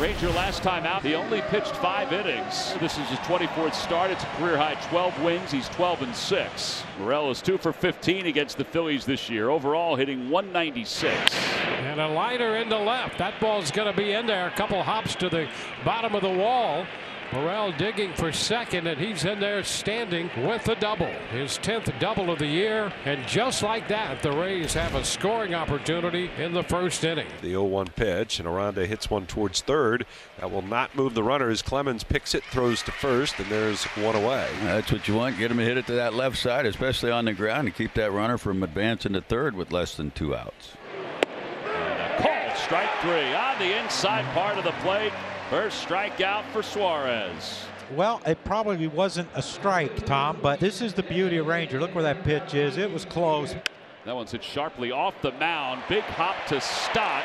Ranger last time out, he only pitched 5 innings. This is his 24th start. It's a career high 12 wins. He's 12-6. Morel is 2 for 15 against the Phillies this year. Overall hitting 196. And a liner into left. That ball's going to be in there. A couple hops to the bottom of the wall. Morel digging for second, and he's in there standing with a double. His 10th double of the year. And just like that, the Rays have a scoring opportunity in the first inning. The 0-1 pitch, and Aranda hits one towards third. That will not move the runner as Clemens picks it, throws to first, and there's one away. That's what you want. Get him to hit it to that left side, especially on the ground, and keep that runner from advancing to third with less than 2 outs. And a called strike 3 on the inside part of the plate. First strikeout for Suarez. Well, it probably wasn't a strike, Tom, but this is the beauty of Ranger. Look where that pitch is. It was close. That one's hit sharply off the mound. Big hop to Stott.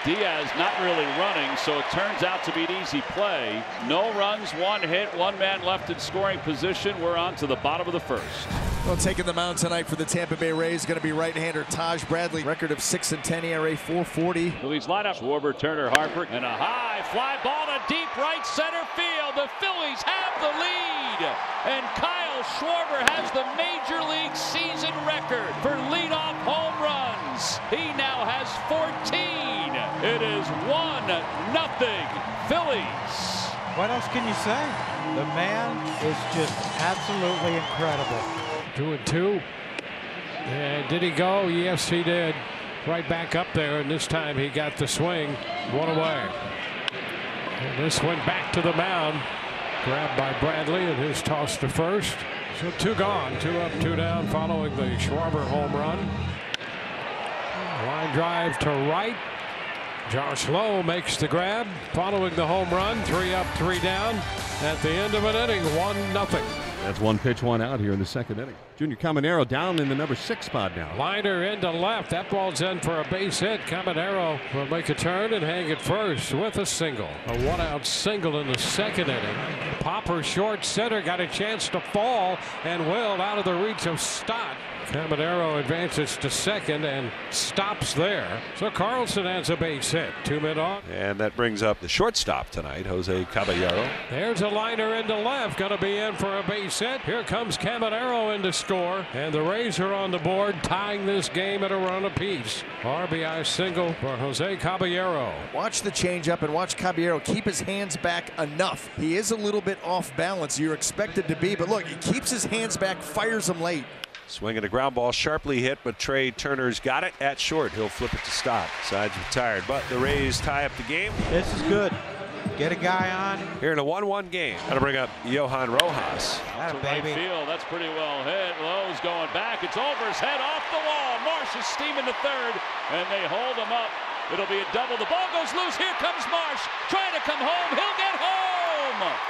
Diaz not really running, so it turns out to be an easy play. No runs, 1 hit, 1 man left in scoring position. We're on to the bottom of the first. Well, taking the mound tonight for the Tampa Bay Rays going to be right-hander Taj Bradley. Record of 6-10, ERA 4.40. Phillies lineup: Schwarber, Turner, Harper, and a high fly ball to deep right center field. The Phillies have the lead, and Kyle Schwarber has the Major League season record for leadoff home runs. He now has 14. It is 1-0 Phillies. What else can you say? The man is just absolutely incredible. 2-2. And did he go? Yes, he did. Right back up there, and this time he got the swing. 1 away. And this went back to the mound. Grabbed by Bradley, and his toss to first. So 2 gone, 2 up, 2 down following the Schwarber home run. Line drive to right. Josh Lowe makes the grab following the home run. 3 up, 3 down. At the end of an inning, 1-0. That's 1 pitch, 1 out here in the second inning. Junior Caminero down in the number 6 spot now. Liner into left. That ball's in for a base hit. Caminero will make a turn and hang it first with a single. A 1-out single in the second inning. Popper short center got a chance to fall and will out of the reach of Stott. Caminero advances to second and stops there. So Carlson has a base hit. 2 men on. And that brings up the shortstop tonight, Jose Caballero. There's a liner into left. Going to be in for a base hit. Here comes Caminero in to score. And the Rays are on the board, tying this game at a run apiece. RBI single for Jose Caballero. Watch the changeup and watch Caballero keep his hands back enough. He is a little bit off balance. You're expected to be, but look, he keeps his hands back, fires them late. Swinging a ground ball, sharply hit, but Trey Turner's got it at short. He'll flip it to Stott. Side's retired, but the Rays tie up the game. This is good. Get a guy on. Here in a 1-1 game. Got to bring up Johan Rojas. That Right baby. field, that's pretty well hit. Lowe's going back. It's over his head, off the wall. Marsh is steaming to third, and they hold him up. It'll be a double. The ball goes loose. Here comes Marsh, trying to come home. He'll get home.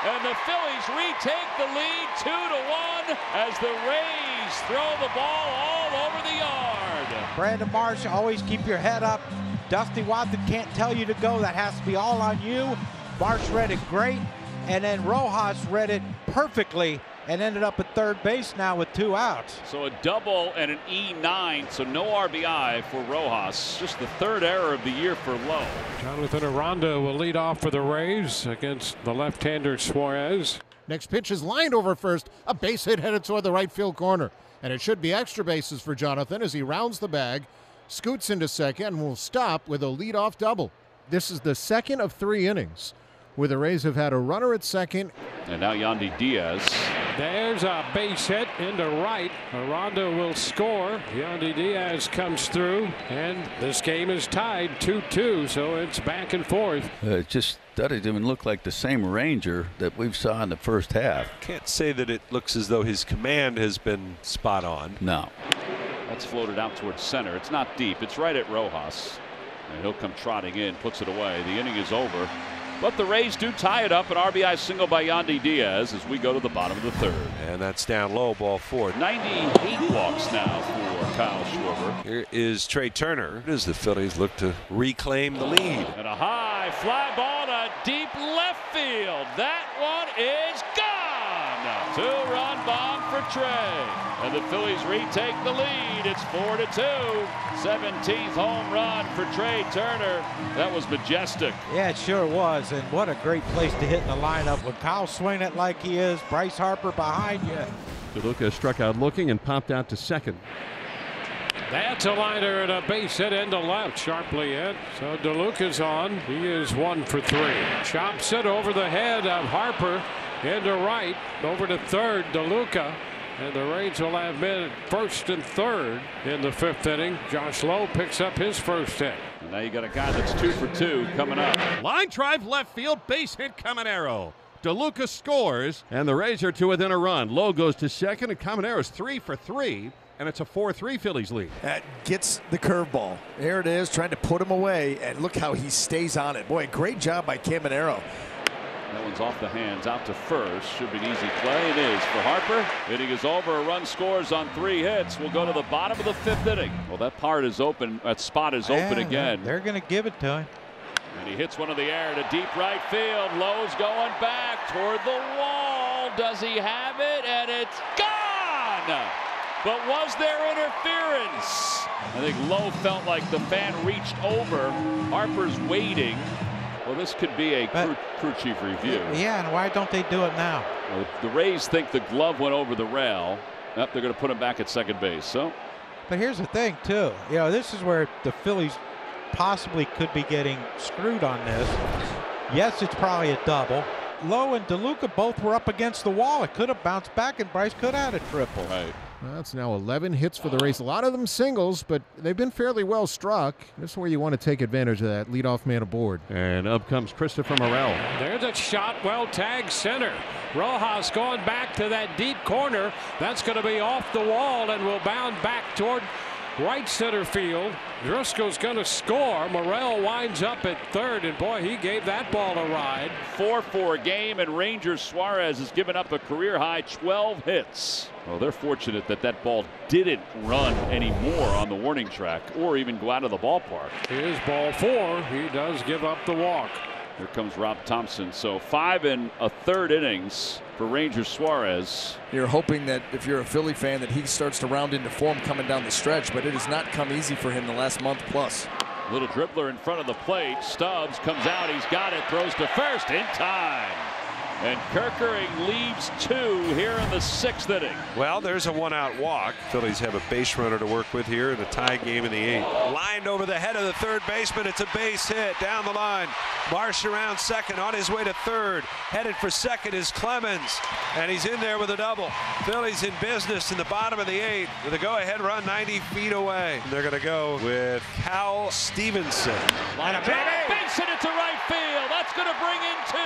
And the Phillies retake the lead 2-1 as the Rays throw the ball all over the yard. Brandon Marsh, always keep your head up. Dusty Watson can't tell you to go. That has to be all on you. Marsh read it great, and then Rojas read it perfectly and ended up at third base now with 2 outs. So a double and an E9, so no RBI for Rojas. Just the 3rd error of the year for Lowe. Jonathan Aranda will lead off for the Rays against the left-hander Suarez. Next pitch is lined over first. A base hit headed toward the right field corner. And it should be extra bases for Jonathan as he rounds the bag, scoots into second, and will stop with a leadoff double. This is the 2nd of 3 innings where the Rays have had a runner at second. And now Yandy Diaz. There's a base hit into right. Aranda will score. Yandy Diaz comes through, and this game is tied 2-2, so it's back and forth. It just doesn't even look like the same Ranger that we've saw in the first half. Can't say that it looks as though his command has been spot on. No. That's floated out towards center. It's not deep. It's right at Rojas. And he'll come trotting in, puts it away. The inning is over. But the Rays do tie it up. An RBI single by Yandy Diaz as we go to the bottom of the 3rd. And that's down low, ball 4. 98 walks now for Kyle Schwarber. Here is Trey Turner as the Phillies look to reclaim the lead. And a high fly ball to deep left field. That one is gone. Two-run bomb for Trey. And the Phillies retake the lead. It's 4-2. 17th home run for Trey Turner. That was majestic. Yeah, it sure was. And what a great place to hit in the lineup. When Kyle swinging it like he is, Bryce Harper behind you. DeLuca struck out looking and popped out to second. That's a liner and a base hit into left, sharply hit. So DeLuca's on. He is 1 for 3. Chops it over the head of Harper into right, over to third, DeLuca. And the Rays will have men at first and third in the 5th inning. Josh Lowe picks up his first hit. And now you got a guy that's 2 for 2 coming up. Line drive left field, base hit Caminero. DeLuca scores, and the Rays are to within a run. Lowe goes to second, and Caminero's 3 for 3. And it's a 4-3 Phillies lead. That gets the curveball. There it is, trying to put him away, and look how he stays on it. Boy, great job by Caminero. That one's off the hands, out to first. Should be an easy play. It is for Harper. Inning is over. A run scores on 3 hits. We'll go to the bottom of the 5th inning. Well, that part is open. That spot is open again. They're going to give it to him. And he hits one in the air to deep right field. Lowe's going back toward the wall. Does he have it? And it's gone! But was there interference? I think Lowe felt like the fan reached over. Harper's waiting. Well, this could be a crew chief review. Yeah, and why don't they do it now? Well, the Rays think the glove went over the rail. They're going to put him back at second base. So, but here's the thing, too. You know, this is where the Phillies possibly could be getting screwed on this. Yes, it's probably a double. Lowe and DeLuca both were up against the wall. It could have bounced back, and Bryce could have had a triple. Right. Well, that's now 11 hits for the Rays. A lot of them singles, but they've been fairly well struck. This is where you want to take advantage of that leadoff man aboard. And up comes Christopher Morel. There's a shot, well tagged center. Rojas going back to that deep corner. That's going to be off the wall and will bound back toward right center field. Driscoll's going to score. Morel winds up at third, and boy, he gave that ball a ride. 4-4 a game, and Rangers Suarez has given up a career high 12 hits. Well, they're fortunate that that ball didn't run anymore on the warning track or even go out of the ballpark. Here's ball 4. He does give up the walk. Here comes Rob Thompson. So 5 1/3 innings for Rangers Suarez. You're hoping that if you're a Philly fan that he starts to round into form coming down the stretch, but it has not come easy for him the last month plus. Little dribbler in front of the plate. Stubbs comes out. He's got it. Throws to first in time. And Kerkering leaves 2 here in the 6th inning. Well, there's a 1-out walk. Phillies have a base runner to work with here in a tie game in the 8th. Lined over the head of the third baseman. It's a base hit down the line. Marsh around second, on his way to third. Headed for second is Clemens, and he's in there with a double. Phillies in business in the bottom of the 8th with a go-ahead run 90 feet away. They're going to go with Cal Stevenson. Line up, base hit it to right field. That's going to bring in 2.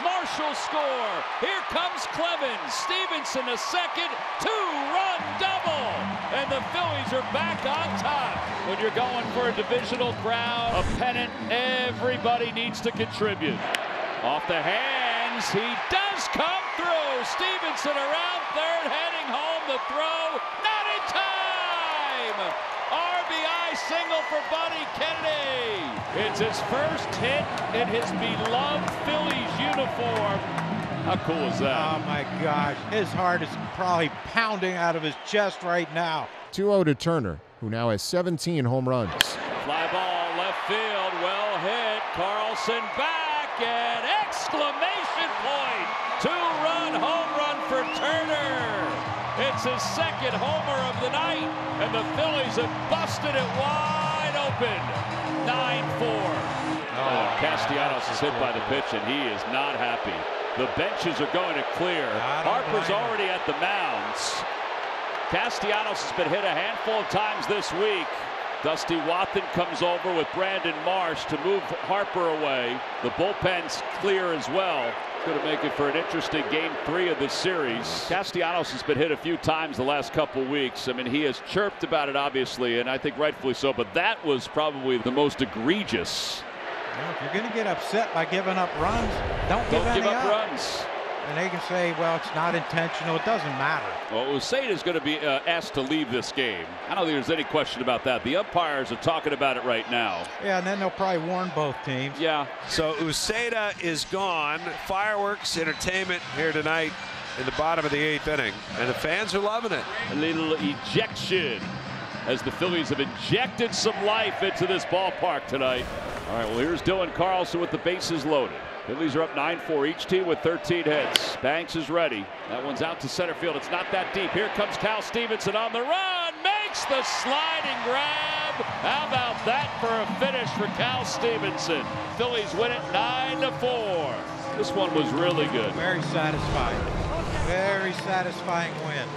Marshall score. Here comes Clemens. Stevenson a second. 2-run double. And the Phillies are back on top. When you're going for a divisional crown, a pennant, everybody needs to contribute. Off the hands. He does come through. Stevenson around third, heading home. The throw. Not in time. RBI single for Buddy Kennedy. It's his first hit in his beloved Phillies uniform. How cool is that? Oh, my gosh. His heart is probably pounding out of his chest right now. 2-0 to Turner, who now has 17 home runs. Fly ball, left field, well hit. Carlson back, and exclamation point. 2-run home run for Turner. It's his 2nd homer of the night, and the Phillies have busted it wide open. 9-4. Castellanos is hit by the pitch, and he is not happy. The benches are going to clear. Harper's already at the mounds. Castellanos has been hit a handful of times this week. Dusty Wathan comes over with Brandon Marsh to move Harper away. The bullpen's clear as well. Going to make it for an interesting game 3 of this series. Castellanos has been hit a few times the last couple weeks. I mean, he has chirped about it, obviously, and I think rightfully so, but that was probably the most egregious. Well, if you're going to get upset by giving up runs, don't give up runs. And they can say, well, it's not intentional. It doesn't matter. Well, Uceda is going to be asked to leave this game. I don't think there's any question about that. The umpires are talking about it right now. Yeah, and then they'll probably warn both teams. Yeah. So Uceda is gone. Fireworks entertainment here tonight in the bottom of the 8th inning, and the fans are loving it. A little ejection as the Phillies have injected some life into this ballpark tonight. All right, well, here's Dylan Carlson with the bases loaded. Phillies are up 9-4, each team with 13 hits. Banks is ready. That one's out to center field. It's not that deep. Here comes Cal Stevenson on the run. Makes the sliding grab. How about that for a finish for Cal Stevenson? Phillies win it 9-4. This one was really good. Very satisfying. Very satisfying win.